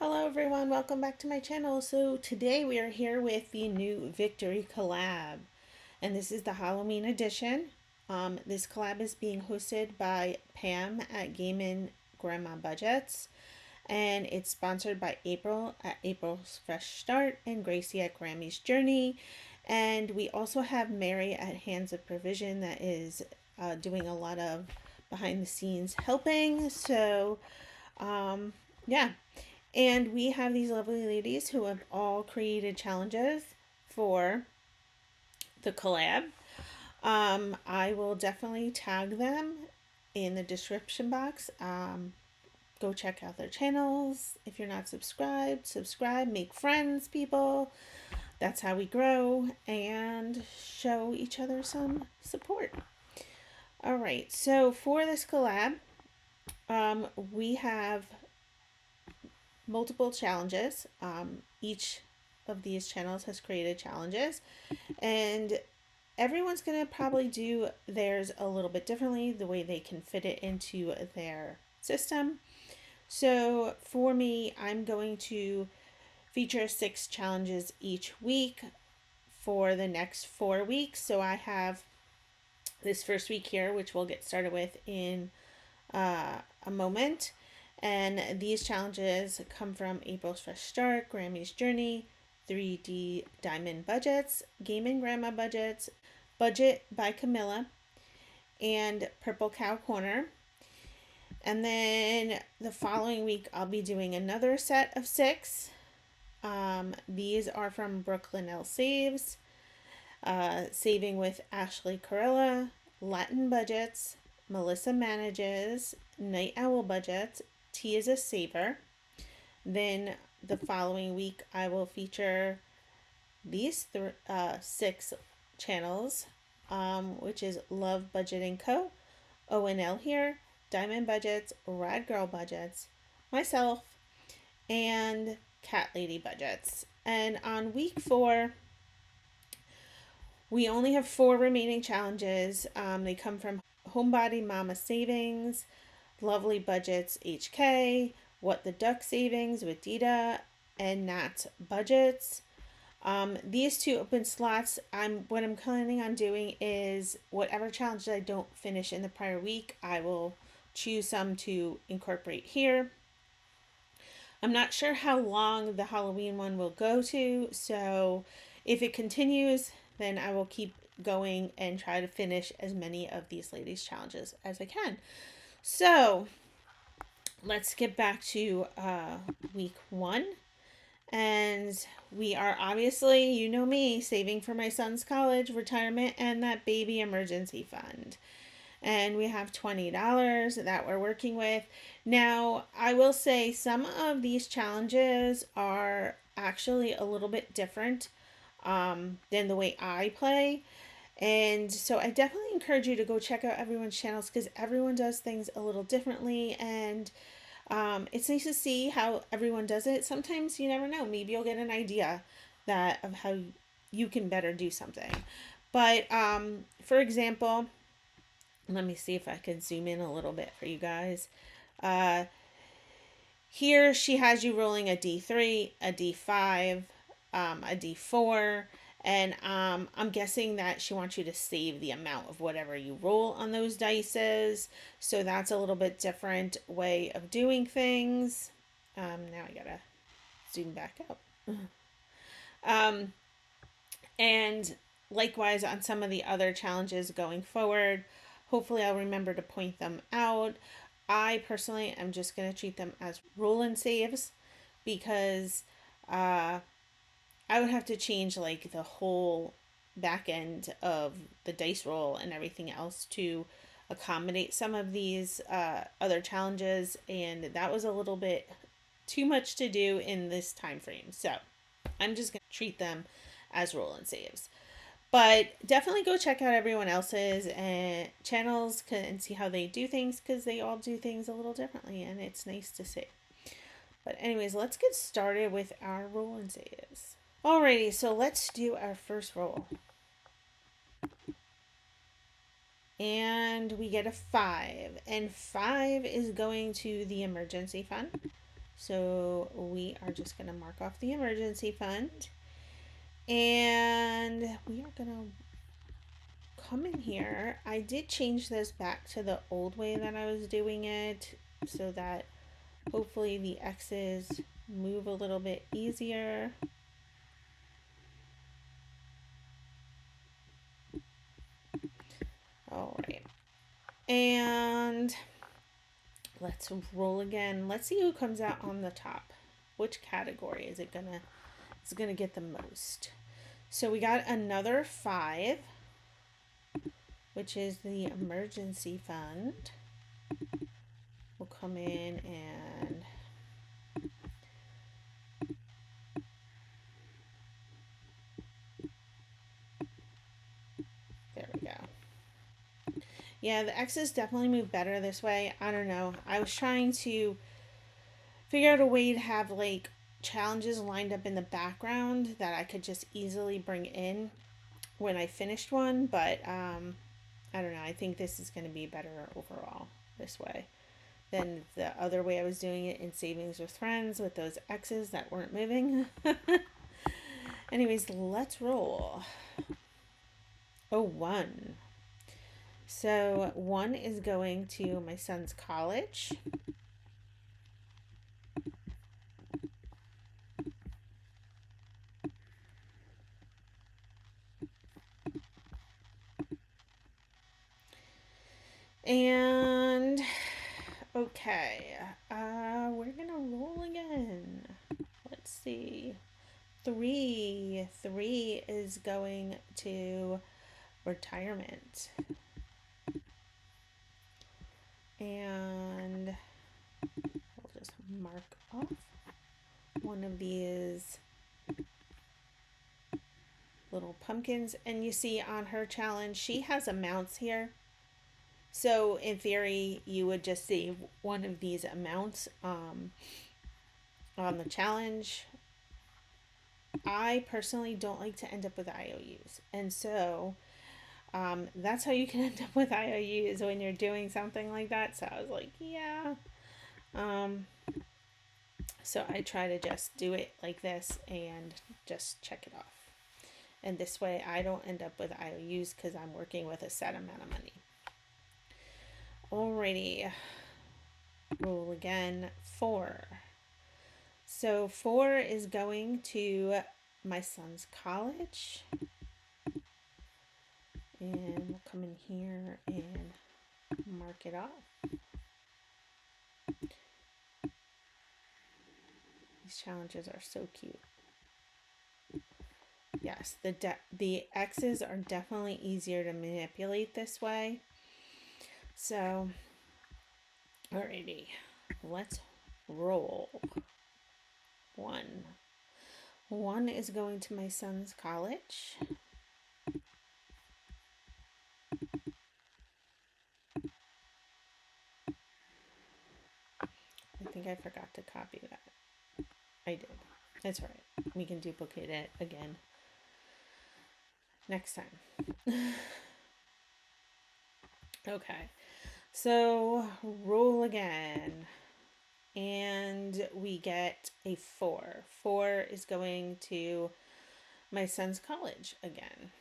Hello everyone, welcome back to my channel. So today we are here with the new Victory collab, and this is the Halloween edition. This collab is being hosted by Pam at Gaming Grandma Budgets, and it's sponsored by April at April's Fresh Start and Gracie at Grammy's Journey. And we also have Mary at Hands of Provision that is doing a lot of behind the scenes helping. So yeah, and we have these lovely ladies who have all created challenges for the collab. I will definitely tag them in the description box. Go check out their channels. If you're not subscribed, subscribe, make friends, people. That's how we grow and show each other some support. All right, so for this collab, we have multiple challenges. Each of these channels has created challenges, and everyone's going to probably do theirs a little bit differently, the way they can fit it into their system. So for me, I'm going to feature 6 challenges each week for the next 4 weeks. So I have this first week here, which we'll get started with in a moment. And these challenges come from April's Fresh Start, Grammy's Journey, 3D Diamond Budgets, Gaming Grandma Budgets, Budget by Camilla, and Purple Cow Corner. And then the following week, I'll be doing another set of 6. These are from Brooklyn L. Saves, Saving with Ashley Corella, Latin Budgets, Melissa Manages, Night Owl Budgets, T is a Saver. Then the following week, I will feature these 6 channels, which is Love Budgeting Co., ONL here, Diamond Budgets, Rad Girl Budgets, myself, and Cat Lady Budgets. And on week 4, we only have 4 remaining challenges. They come from Homebody Mama Savings, Lovely Budgets HK, What the Duck Savings with Dita, and Nat Budgets. These 2 open slots, what I'm planning on doing is whatever challenges I don't finish in the prior week, I will choose some to incorporate here. I'm not sure how long the Halloween one will go to, so if it continues, then I will keep going and try to finish as many of these ladies' challenges as I can. So let's get back to week 1. And we are obviously, you know me, saving for my son's college, retirement, and that baby emergency fund. And we have $20 that we're working with. Now, I will say some of these challenges are actually a little bit different than the way I play. And so I definitely encourage you to go check out everyone's channels because everyone does things a little differently, and it's nice to see how everyone does it. Sometimes you never know, maybe you'll get an idea of how you can better do something. But for example, let me see if I can zoom in a little bit for you guys. Here she has you rolling a D3, a D5, a D4, and I'm guessing that she wants you to save the amount of whatever you roll on those dices. So that's a little bit different way of doing things. Now I gotta zoom back up. And likewise on some of the other challenges going forward, hopefully I'll remember to point them out. I personally am just going to treat them as roll and saves because I would have to change like the whole back end of the dice roll and everything else to accommodate some of these other challenges, and that was a little bit too much to do in this time frame. So I'm just going to treat them as roll and saves. But definitely go check out everyone else's channels and see how they do things, because they all do things a little differently, and it's nice to see. But anyways, let's get started with our roll and saves. Alrighty, so let's do our first roll. And we get a 5. And 5 is going to the emergency fund. So we are just going to mark off the emergency fund. And we are going to come in here. I did change this back to the old way that I was doing it so that hopefully the X's move a little bit easier. All right. And let's roll again. Let's see who comes out on the top. Which category is it gonna get the most? So we got another 5, which is the emergency fund. We'll come in and there we go. Yeah, the X's definitely move better this way. I don't know. I was trying to figure out a way to have like challenges lined up in the background that I could just easily bring in when I finished one, but I don't know. I think this is going to be better overall this way than the other way I was doing it in Savings with Friends with those X's that weren't moving. Anyways, let's roll. Oh, 1. So 1 is going to my son's college. And okay, we're gonna roll again. Let's see. 3 is going to retirement. And we'll just mark off one of these little pumpkins. And you see on her challenge, she has amounts here. So in theory, you would just save one of these amounts on the challenge. I personally don't like to end up with IOUs. And so that's how you can end up with IOUs when you're doing something like that. So I was like, yeah. So I try to just do it like this and just check it off. And this way I don't end up with IOUs because I'm working with a set amount of money. Alrighty. Roll again. 4. So 4 is going to my son's college. And we'll come in here and mark it off. These challenges are so cute. Yes, the X's are definitely easier to manipulate this way. So, alrighty, let's roll. 1. 1 is going to my son's college. I think I forgot to copy that. I did. That's all right. We can duplicate it again next time. Okay. So roll again. And we get a 4. 4 is going to my son's college again.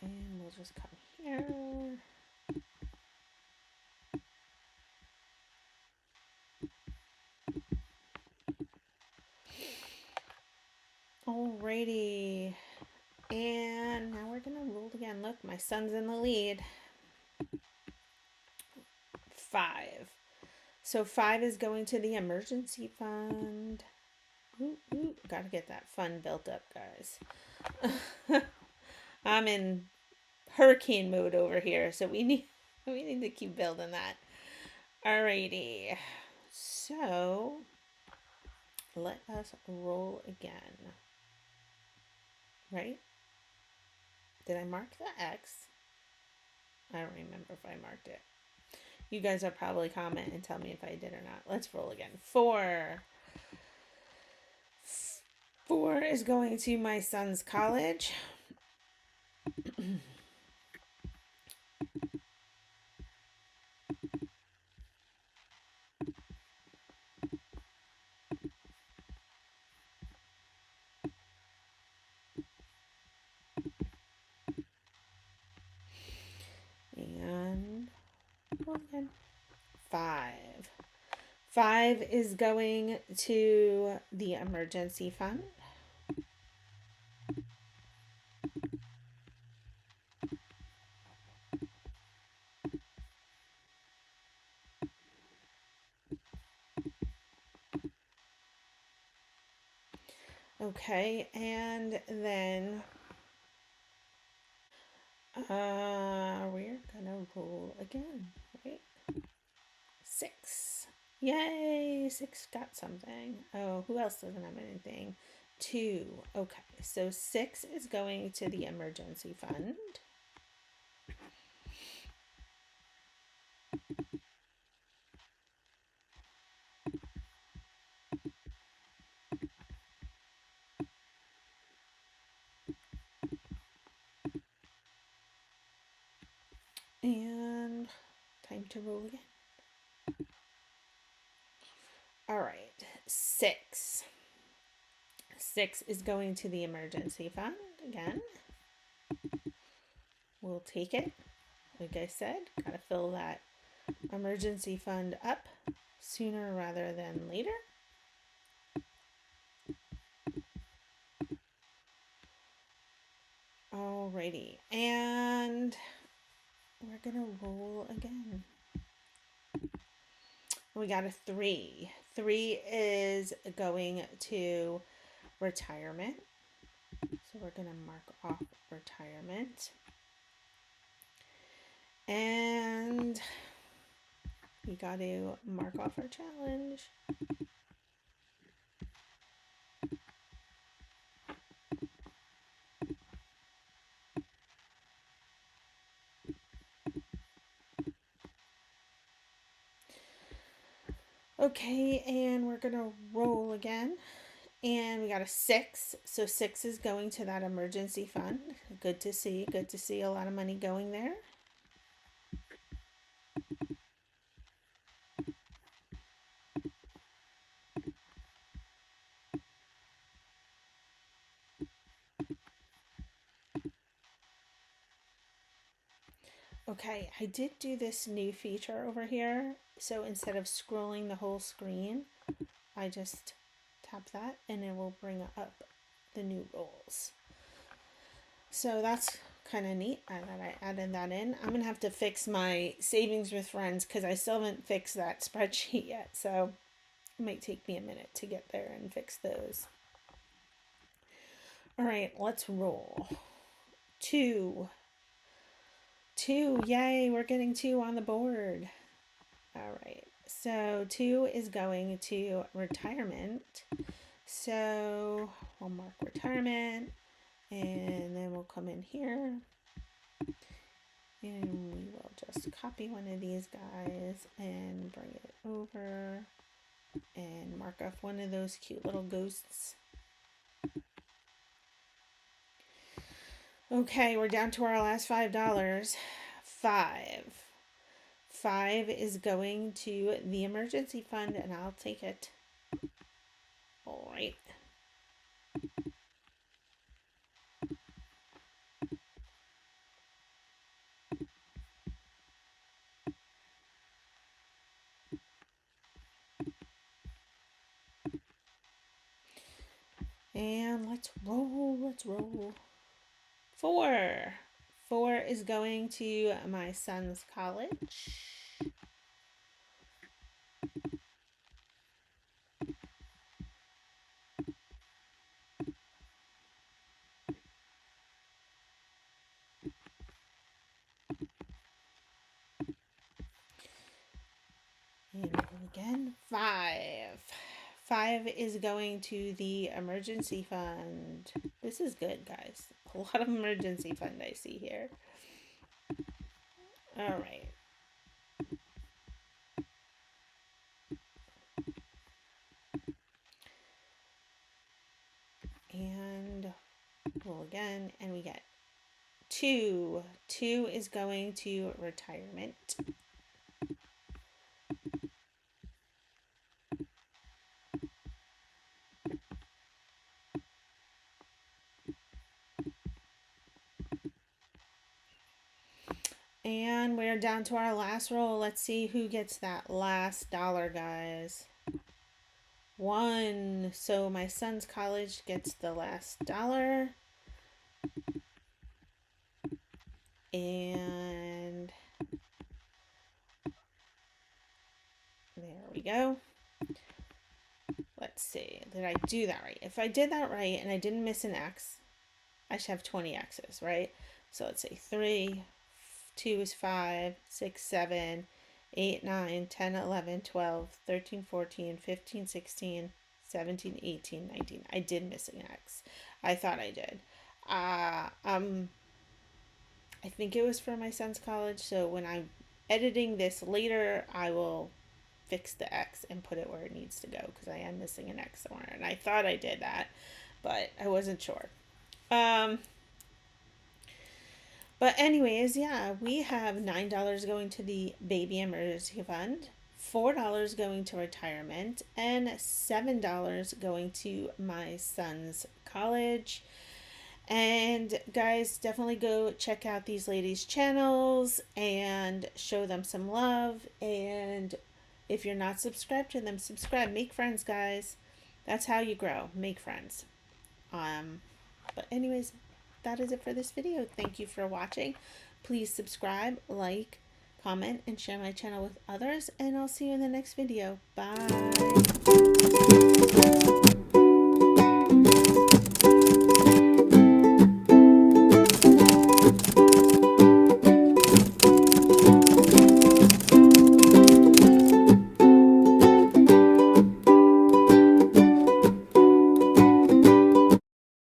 And we'll just come here. Alrighty. And now we're going to roll again. Look, my son's in the lead. 5. So 5 is going to the emergency fund. Gotta get that fund built up, guys. I'm in hurricane mode over here, so we need to keep building that. Alrighty. So let us roll again. Right? Did I mark the X? I don't remember if I marked it. You guys will probably comment and tell me if I did or not. Let's roll again. 4. 4 is going to my son's college. Roll again. 5. 5 is going to the emergency fund. Okay, and then we're gonna roll again, right? 6. Yay, 6 got something. Oh, who else doesn't have anything? 2. Okay, so 6 is going to the emergency fund. And time to roll again. All right, 6. 6 is going to the emergency fund again. We'll take it. Like I said, gotta fill that emergency fund up sooner rather than later. Alrighty, and we're gonna roll again. We got a 3. 3 is going to retirement. So we're gonna mark off retirement. And we got to mark off our challenge. Okay, and we're gonna roll again. And we got a 6. So 6 is going to that emergency fund. Good to see. Good to see a lot of money going there. Okay, I did do this new feature over here. So instead of scrolling the whole screen, I just tap that and it will bring up the new rolls. So that's kind of neat that I added that in. I'm going to have to fix my savings with friends because I still haven't fixed that spreadsheet yet. So it might take me a minute to get there and fix those. All right, let's roll. 2. 2, yay, we're getting 2 on the board. All right, so 2 is going to retirement. So we'll mark retirement and then we'll come in here and we will just copy one of these guys and bring it over and mark off one of those cute little ghosts. Okay, we're down to our last $5. 5. 5 is going to the emergency fund and I'll take it. All right. And let's roll, let's roll. 4. 4 is going to my son's college. And again, 5. 5 is going to the emergency fund. This is good, guys. A lot of emergency fund I see here. All right. And roll again, and we get 2. 2 is going to retirement. And we're down to our last roll. Let's see who gets that last dollar, guys. 1. So my son's college gets the last dollar. And there we go. Let's see. Did I do that right? If I did that right and I didn't miss an X, I should have 20 X's, right? So let's say 3, 2 is 5, 6, 7, 8, 9, 10, 11, 12, 13, 14, 15, 16, 17, 18, 19. I did miss an X. I thought I did. I think it was for my son's college, so when I'm editing this later, I will fix the X and put it where it needs to go because I am missing an X somewhere. And I thought I did that, but I wasn't sure. But anyways, yeah, we have $9 going to the baby emergency fund, $4 going to retirement, and $7 going to my son's college. And guys, definitely go check out these ladies' channels and show them some love. And if you're not subscribed to them, subscribe. Make friends, guys. That's how you grow. Make friends. But anyways, that is it for this video. Thank you for watching. Please subscribe, like, comment, and share my channel with others. And I'll see you in the next video. Bye.